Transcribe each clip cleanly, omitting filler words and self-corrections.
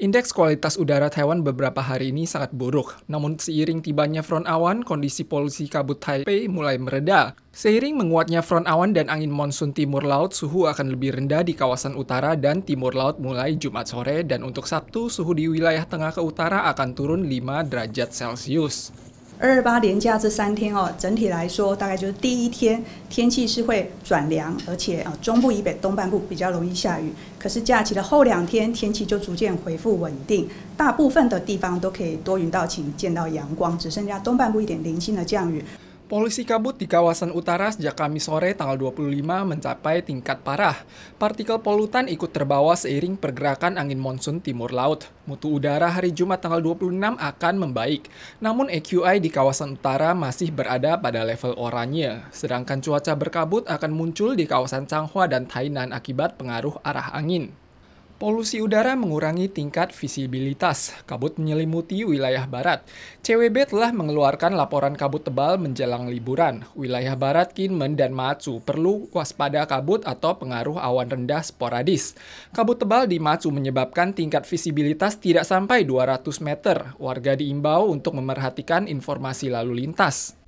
Indeks kualitas udara Taiwan beberapa hari ini sangat buruk. Namun seiring tibanya front awan, kondisi polusi kabut Taipei mulai mereda. Seiring menguatnya front awan dan angin monsun timur laut, suhu akan lebih rendah di kawasan utara dan timur laut mulai Jumat sore. Dan untuk Sabtu, suhu di wilayah tengah ke utara akan turun 5 derajat Celcius. 228连假这3天整体来说，大概就是第一天天气是会转凉，而且中部以北、东半部比较容易下雨。可是假期的后2天天气就逐渐恢复稳定，大部分的地方都可以多云到晴，见到阳光，只剩下东半部一点零星的降雨。 Polusi kabut di kawasan utara sejak Kamis sore tanggal 25 mencapai tingkat parah. Partikel polutan ikut terbawa seiring pergerakan angin monsun timur laut. Mutu udara hari Jumat tanggal 26 akan membaik. Namun AQI di kawasan utara masih berada pada level oranye. Sedangkan cuaca berkabut akan muncul di kawasan Changhua dan Tainan akibat pengaruh arah angin. Polusi udara mengurangi tingkat visibilitas. Kabut menyelimuti wilayah barat. CWB telah mengeluarkan laporan kabut tebal menjelang liburan. Wilayah barat Kinmen dan Matsu perlu waspada kabut atau pengaruh awan rendah sporadis. Kabut tebal di Matsu menyebabkan tingkat visibilitas tidak sampai 200 meter. Warga diimbau untuk memerhatikan informasi lalu lintas.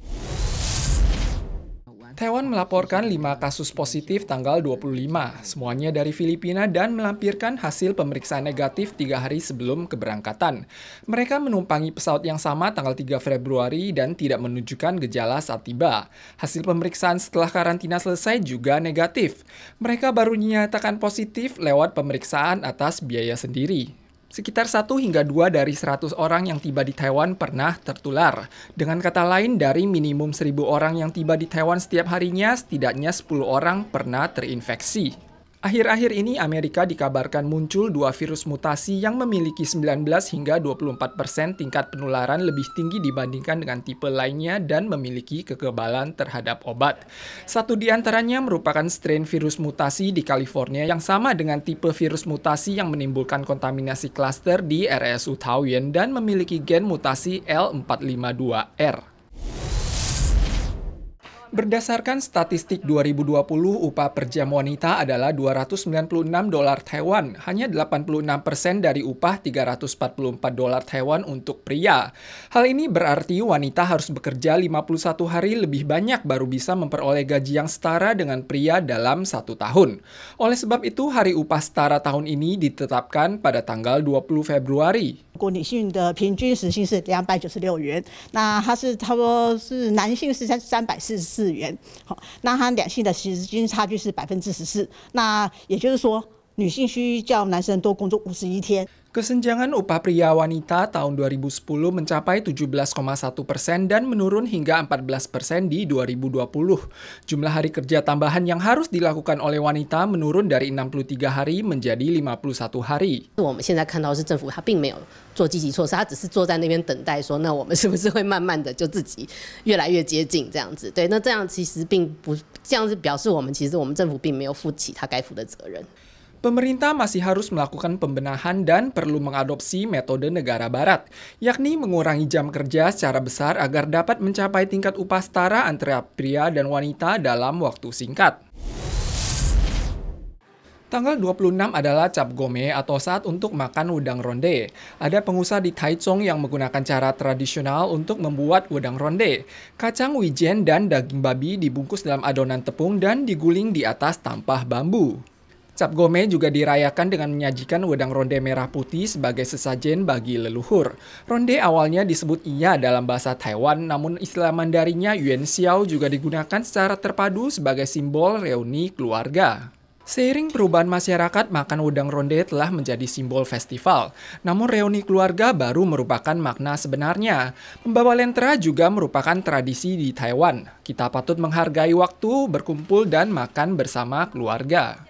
Taiwan melaporkan 5 kasus positif tanggal 25, semuanya dari Filipina dan melampirkan hasil pemeriksaan negatif 3 hari sebelum keberangkatan. Mereka menumpangi pesawat yang sama tanggal 3 Februari dan tidak menunjukkan gejala saat tiba. Hasil pemeriksaan setelah karantina selesai juga negatif. Mereka baru dinyatakan positif lewat pemeriksaan atas biaya sendiri. Sekitar 1 hingga 2 dari 100 orang yang tiba di Taiwan pernah tertular. Dengan kata lain, dari minimum 1.000 orang yang tiba di Taiwan setiap harinya, setidaknya 10 orang pernah terinfeksi. Akhir-akhir ini Amerika dikabarkan muncul 2 virus mutasi yang memiliki 19 hingga 24% tingkat penularan lebih tinggi dibandingkan dengan tipe lainnya dan memiliki kekebalan terhadap obat. Satu di antaranya merupakan strain virus mutasi di California yang sama dengan tipe virus mutasi yang menimbulkan kontaminasi klaster di RSU Taoyuan dan memiliki gen mutasi L452R. Berdasarkan statistik 2020, upah per jam wanita adalah $296 Taiwan, hanya 86% dari upah $344 Taiwan untuk pria. Hal ini berarti wanita harus bekerja 51 hari lebih banyak baru bisa memperoleh gaji yang setara dengan pria dalam 1 tahun. Oleh sebab itu, hari upah setara tahun ini ditetapkan pada tanggal 20 Februari. 国女性的平均时薪是296元，那它是差不多是男性是344元，好，那它两性的时薪差距是14%，那也就是说，女性需较男生多工作51天。 Kesenjangan upah pria wanita tahun 2010 mencapai 17,1% dan menurun hingga 14% di 2020. Jumlah hari kerja tambahan yang harus dilakukan oleh wanita menurun dari 63 hari menjadi 51 hari. 我们现在看到是政府它并没有做积极措施，它只是坐在那边等待说，那我们是不是会慢慢的就自己越来越接近这样子？对，那这样其实并不这样是表示我们其实我们政府并没有负起它该负的责任。 Pemerintah masih harus melakukan pembenahan dan perlu mengadopsi metode negara barat, yakni mengurangi jam kerja secara besar agar dapat mencapai tingkat upah setara antara pria dan wanita dalam waktu singkat. Tanggal 26 adalah Cap Gome atau saat untuk makan wedang ronde. Ada pengusaha di Taichung yang menggunakan cara tradisional untuk membuat wedang ronde. Kacang wijen dan daging babi dibungkus dalam adonan tepung dan diguling di atas tampah bambu. Cap Gome juga dirayakan dengan menyajikan wedang ronde merah putih sebagai sesajen bagi leluhur. Ronde awalnya disebut iya dalam bahasa Taiwan, namun istilah Mandarinnya Yuan Xiao juga digunakan secara terpadu sebagai simbol reuni keluarga. Seiring perubahan masyarakat, makan wedang ronde telah menjadi simbol festival. Namun reuni keluarga baru merupakan makna sebenarnya. Membawa lentera juga merupakan tradisi di Taiwan. Kita patut menghargai waktu berkumpul dan makan bersama keluarga.